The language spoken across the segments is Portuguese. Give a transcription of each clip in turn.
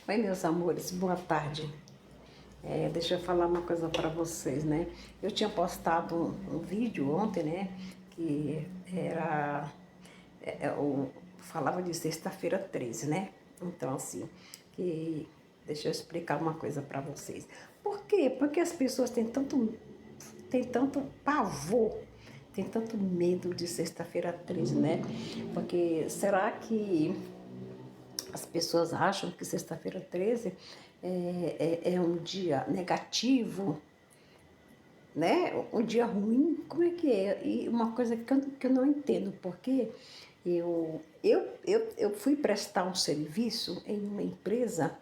Oi, meus amores, boa tarde. Deixa eu falar uma coisa para vocês, né? Eu tinha postado um vídeo ontem, né? Que era. Falava de sexta-feira 13, né? Então, assim, que. Deixa eu explicar uma coisa para vocês. Por quê? Porque as pessoas têm tanto pavor, têm tanto medo de sexta-feira 13, né? Porque será que as pessoas acham que sexta-feira 13 é um dia negativo, né? Um dia ruim, como é que é? E uma coisa que eu não entendo, porque eu fui prestar um serviço em uma empresa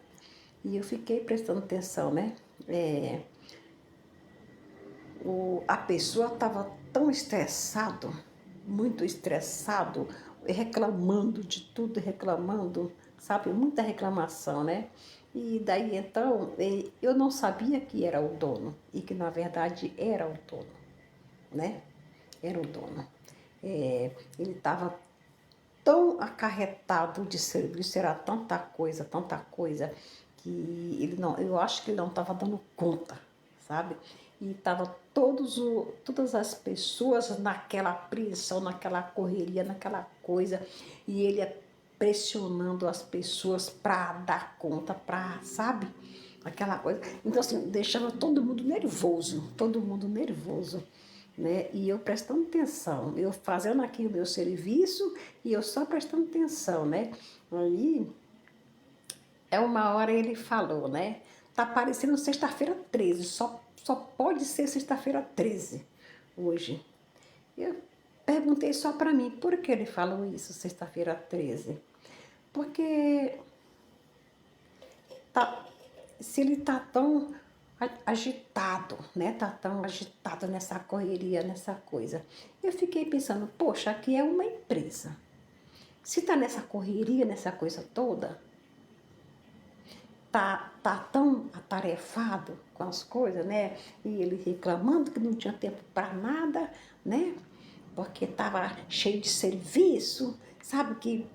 e eu fiquei prestando atenção, né? É, a pessoa estava tão estressado, muito estressado, reclamando de tudo, reclamando, sabe? Muita reclamação, né? E daí então eu não sabia que era o dono e que na verdade era o dono, né? Era o dono. Ele estava tão acarretado de serviço, era tanta coisa, que ele não, eu acho que ele não estava dando conta, sabe? E estava todas as pessoas naquela apreensão, naquela correria, naquela coisa, e ele pressionando as pessoas para dar conta, para, sabe? Aquela coisa. Então, assim, deixava todo mundo nervoso, né? E eu prestando atenção, eu fazendo aqui o meu serviço e eu só prestando atenção, né? Aí, uma hora ele falou, né? Tá parecendo sexta-feira 13, só pode ser sexta-feira 13 hoje. Eu perguntei só para mim, por que ele falou isso, sexta-feira 13? Porque tá, se ele tá tão agitado, né? Tá tão agitado nessa correria, nessa coisa. Eu fiquei pensando, poxa, aqui é uma empresa. Se tá nessa correria, nessa coisa toda, tá tão atarefado com as coisas, né? E ele reclamando que não tinha tempo para nada, né? Porque tava cheio de serviço, sabe que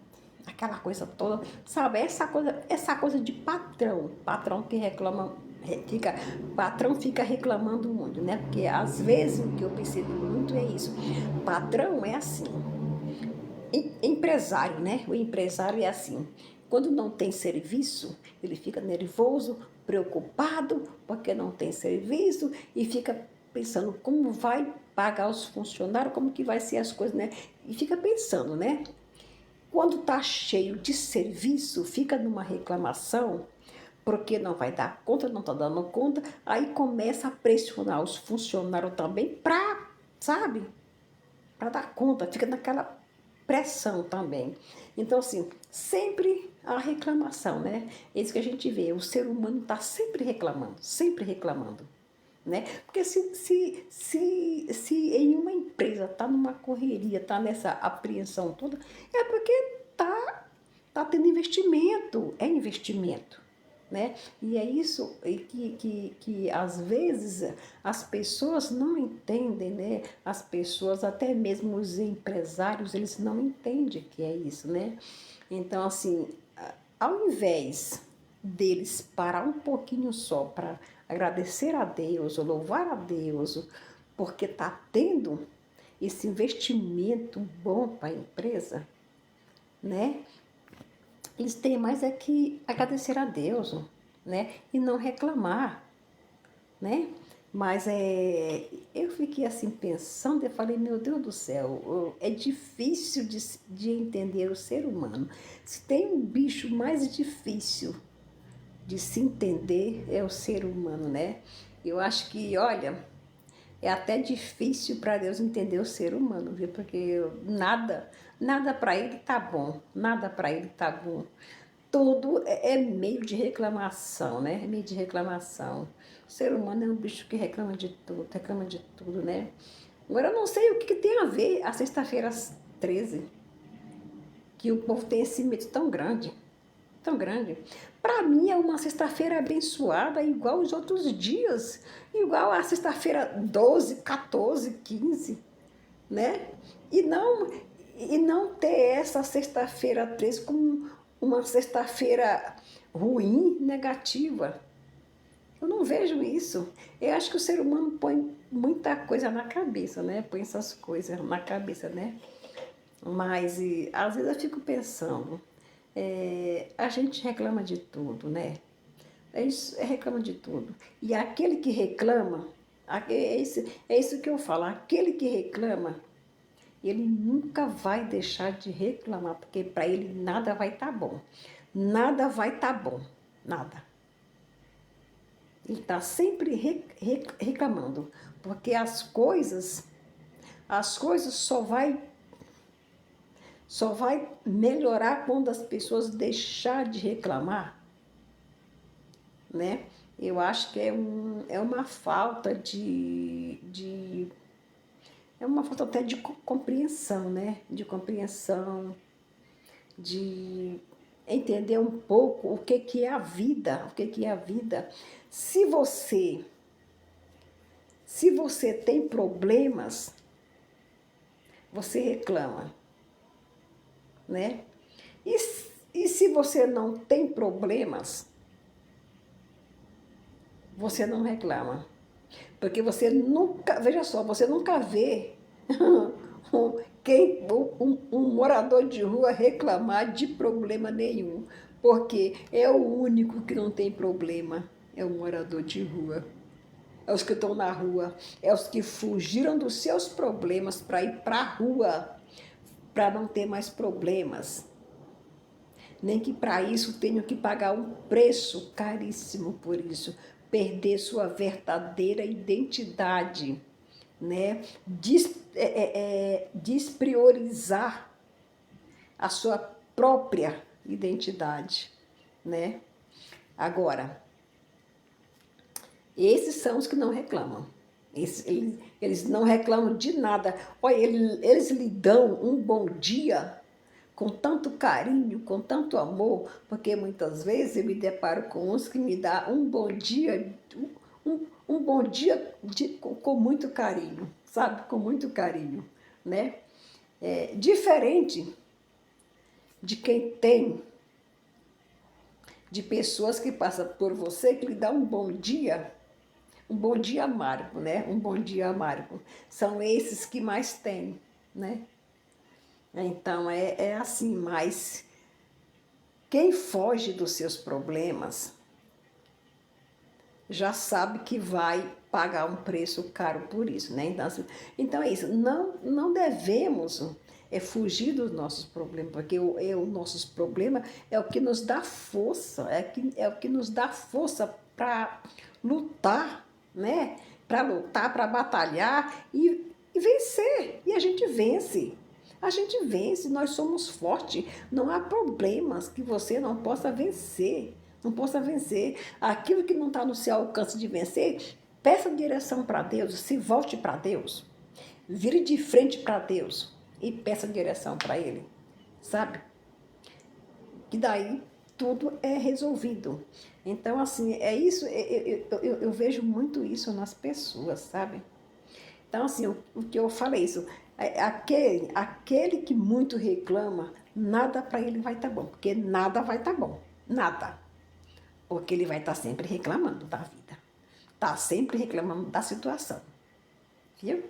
aquela coisa toda, sabe? Essa coisa de patrão que reclama, fica, patrão fica reclamando muito, né? Porque às vezes o que eu percebo muito é isso. Patrão é assim, empresário, né? O empresário é assim. Quando não tem serviço, ele fica nervoso, preocupado, porque não tem serviço e fica pensando como vai pagar os funcionários, como que vai ser as coisas, né? E fica pensando, né? Quando está cheio de serviço, fica numa reclamação, porque não vai dar conta, não está dando conta, aí começa a pressionar os funcionários também para, sabe, para dar conta, fica naquela pressão também. Então, assim, sempre a reclamação, né? É isso que a gente vê, o ser humano está sempre reclamando, né? Porque se em uma empresa está numa correria, está nessa apreensão toda, é porque tá tendo investimento, é investimento, né? E é isso que às vezes as pessoas não entendem, né? As pessoas, até mesmo os empresários, eles não entendem que é isso, né? Então, assim, ao invés deles parar um pouquinho só para agradecer a Deus, ou louvar a Deus, porque está tendo esse investimento bom para a empresa, né? Eles têm mais é que agradecer a Deus, né? E não reclamar, né? Mas eu fiquei assim pensando, eu falei, meu Deus do céu, é difícil de entender o ser humano. Se tem um bicho mais difícil de se entender, é o ser humano, né? Eu acho que, olha, é até difícil para Deus entender o ser humano, viu? Porque nada para ele tá bom, nada para ele tá bom. Tudo é meio de reclamação, né? É meio de reclamação. O ser humano é um bicho que reclama de tudo, né? Agora eu não sei o que tem a ver a sexta-feira 13, que o povo tem esse medo tão grande, tão grande. Para mim é uma sexta-feira abençoada, igual os outros dias, igual a sexta-feira 12, 14, 15, né? E não, e não ter essa sexta-feira 13 como uma sexta-feira ruim, negativa. Eu não vejo isso. Eu acho que o ser humano põe muita coisa na cabeça, né? Põe essas coisas na cabeça, né? Mas às vezes eu fico pensando, a gente reclama de tudo, né? Reclama de tudo. E aquele que reclama, é isso que eu falo, aquele que reclama, ele nunca vai deixar de reclamar, porque para ele nada vai estar bom. Nada vai estar bom, nada. Ele está sempre reclamando, porque as coisas só vai melhorar quando as pessoas deixar de reclamar, né? Eu acho que é uma falta é uma falta até de compreensão, né? De compreensão, de entender um pouco o que que é a vida, o que que é a vida. Se você, se você tem problemas, você reclama, né? E se você não tem problemas, você não reclama. Porque você nunca, veja só, você nunca vê um morador de rua reclamar de problema nenhum. Porque é o único que não tem problema, é o morador de rua. É os que estão na rua, é os que fugiram dos seus problemas para ir para a rua, para não ter mais problemas. Nem que para isso tenham que pagar um preço caríssimo por isso, perder sua verdadeira identidade, né? Despriorizar a sua própria identidade, né? Agora, esses são os que não reclamam. Eles não reclamam de nada. Olha, eles lhe dão um bom dia com tanto carinho, com tanto amor, porque muitas vezes eu me deparo com uns que me dão um bom dia, um bom dia com muito carinho, sabe? Com muito carinho, né? Diferente de quem tem, de pessoas que passam por você, que lhe dá um bom dia amargo, né? Um bom dia amargo. São esses que mais têm, né? Então é assim, mas quem foge dos seus problemas já sabe que vai pagar um preço caro por isso, né? Então é isso, não devemos fugir dos nossos problemas, porque os nossos problemas é o que nos dá força, é o que nos dá força para lutar, né? Para lutar, para batalhar e vencer. E a gente vence. A gente vence, nós somos fortes. Não há problemas que você não possa vencer. Não possa vencer. Aquilo que não está no seu alcance de vencer, peça direção para Deus, se volte para Deus. Vire de frente para Deus e peça direção para Ele, sabe? Que daí tudo é resolvido. Então, assim, é isso, eu vejo muito isso nas pessoas, sabe? Então, assim, o que eu falei, isso, aquele que muito reclama, nada para ele vai estar bom, porque nada vai estar bom, nada. Porque ele vai estar sempre reclamando da vida, está sempre reclamando da situação, viu?